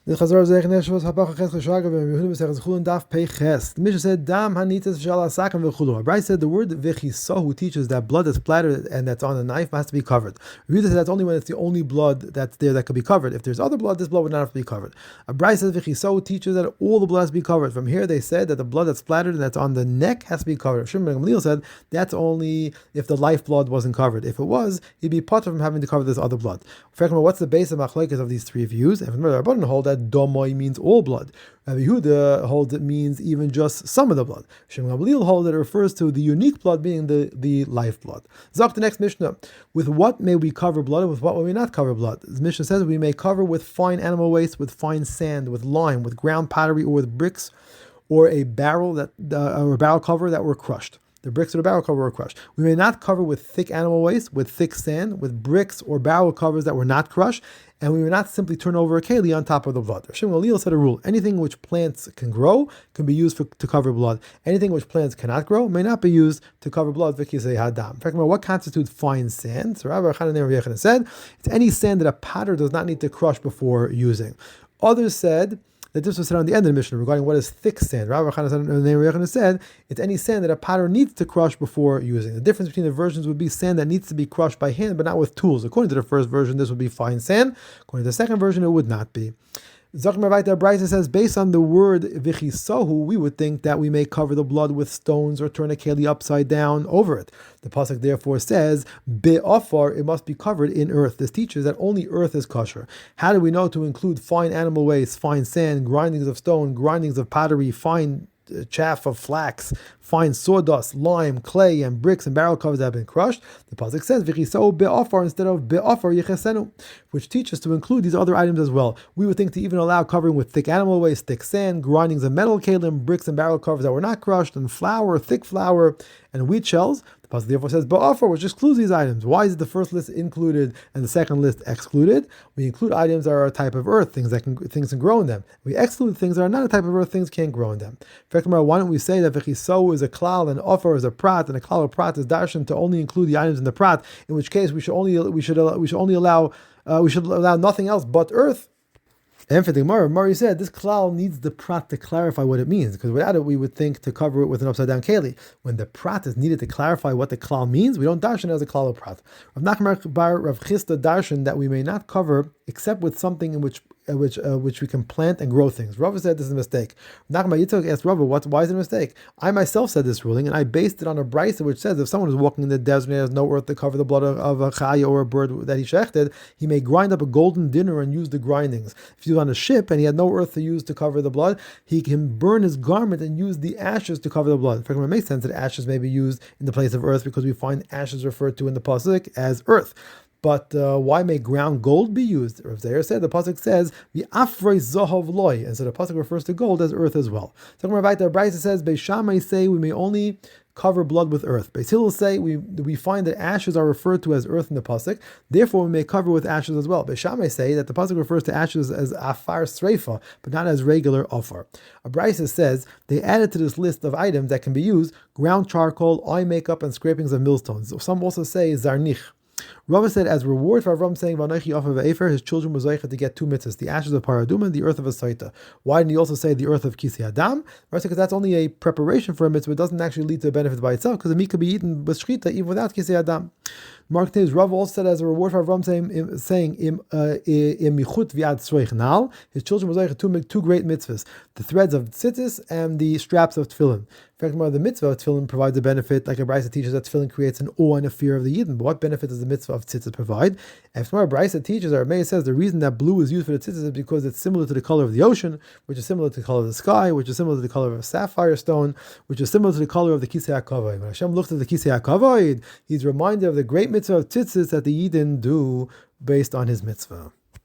The Chazar Zech Neshvos Habach Ches Cheshaga V'Yehuda B'Sech Chullin Daf Pei Ches. The Mishnah said Dam Hanitas Shala Sakim V'Chulu. Rabbi said the word V'Chisahu teaches that blood that's splattered and that's on a knife has to be covered. Yehuda said that's only when it's the only blood that's there that could be covered. If there's other blood, this blood would not have to be covered. Rabbi says V'Chisahu teaches that all the blood has to be covered. From here they said that the blood that's splattered and that's on the neck has to be covered. Shimon ben Gamliel said that's only if the lifeblood wasn't covered. If it was, he'd be potter from having to cover this other blood. What's the base of machlokes of these three views? And from the Rabbanan hold that domoi means all blood. Rabbi Yehuda holds it means even just some of the blood. Shimon ben Gamliel holds that it refers to the unique blood being the lifeblood. Zok the next Mishnah. With what may we cover blood and with what may we not cover blood? The Mishnah says we may cover with fine animal waste, with fine sand, with lime, with ground pottery, or with bricks, or a barrel or a barrel cover that were crushed. The bricks or the barrel cover were crushed. We may not cover with thick animal waste, with thick sand, with bricks or barrel covers that were not crushed, and we may not simply turn over a keli on top of the blood. Shimon ben Gamliel said a rule: anything which plants can grow can be used to cover blood. Anything which plants cannot grow may not be used to cover blood. V'kisei hadam. In fact, what constitutes fine sand? So Rabbi Chanan said it's any sand that a potter does not need to crush before using. Others said that this was said on the end of the Mishnah regarding what is thick sand. Rabbi Chanan said it's any sand that a potter needs to crush before using. The difference between the versions would be sand that needs to be crushed by hand, but not with tools. According to the first version, this would be fine sand. According to the second version, it would not be. Zachmar Vaita Braisa says, based on the word Vichisahu, we would think that we may cover the blood with stones or turn a keli upside down over it. The pasuk therefore says, Be'afar, it must be covered in earth. This teaches that only earth is kosher. How do we know to include fine animal waste, fine sand, grindings of stone, grindings of pottery, fine chaff of flax, fine sawdust, lime, clay, and bricks and barrel covers that have been crushed? The pasuk says V'chisau be'afar instead of be'afar yechesenu, which teaches to include these other items as well. We would think to even allow covering with thick animal waste, thick sand, grindings of metal kalim, bricks and barrel covers that were not crushed, and flour, thick flour, and wheat shells. The pasuk therefore says be'afar, which excludes these items. Why is the first list included and the second list excluded? We include items that are a type of earth, things can grow in them. We exclude things that are not a type of earth, things can't grow in them. In fact, why don't we say that V'chisau is a klal and offer is a prat, and a klal or prat is darshan to only include the items in the prat, in which case we should allow nothing else but earth. And for the Gemara, Mari said this klal needs the prat to clarify what it means, because without it we would think to cover it with an upside down keli. When the prat is needed to clarify what the klal means, we don't darshan as a klal or prat. Rav Nachman bar Rav Chisda darshan that we may not cover except with something in which we can plant and grow things. Rava said this is a mistake. Nachman Yitzchak asked Rava, why is it a mistake? I myself said this ruling, and I based it on a brisa which says if someone is walking in the desert and has no earth to cover the blood of a chaya or a bird that he shechted, he may grind up a golden dinner and use the grindings. If he was on a ship and he had no earth to use to cover the blood, he can burn his garment and use the ashes to cover the blood. In fact, it makes sense that ashes may be used in the place of earth because we find ashes referred to in the pasuk as earth. But why may ground gold be used? Rav Zeir said the pasuk says v'afrei zahav loy, and so the pasuk refers to gold as earth as well. So Rav Brisa says Beis Shammai say we may only cover blood with earth. Beis Hillel say we find that ashes are referred to as earth in the pasuk, therefore we may cover with ashes as well. Beis Shammai say that the pasuk refers to ashes as afar sreifa, but not as regular afar. Brisa says they added to this list of items that can be used ground charcoal, eye makeup, and scrapings of millstones. Some also say zarnich. Rava said, as reward for Avram saying Vanochi off of Efer, his children was zeicha to get two mitzvahs, the ashes of Paraduma and the earth of a Saita. Why didn't he also say the earth of Kisi Adam? Rava said because that's only a preparation for a mitzvah, it doesn't actually lead to a benefit by itself, because the meat could be eaten with shchita even without Kisi Adam. Mark Taves, Rav also said as a reward for Avram saying im michut viad sroich nal, his children was zeicha two great mitzvahs, the threads of tzitzis and the straps of tefillin. In fact, the mitzvah of tefillin provides a benefit, like a brisa teaches that tefillin creates an awe and a fear of the Yidden. But what benefit does the mitzvah of tzitzis provide? And a brisa teaches, or Meir says, the reason that blue is used for the tzitzis is because it's similar to the color of the ocean, which is similar to the color of the sky, which is similar to the color of a sapphire stone, which is similar to the color of the kisei hakavod. When Hashem looks at the kisei hakavod, he's reminded of the great mitzvah of tzitzis that the Yidden do based on his mitzvah.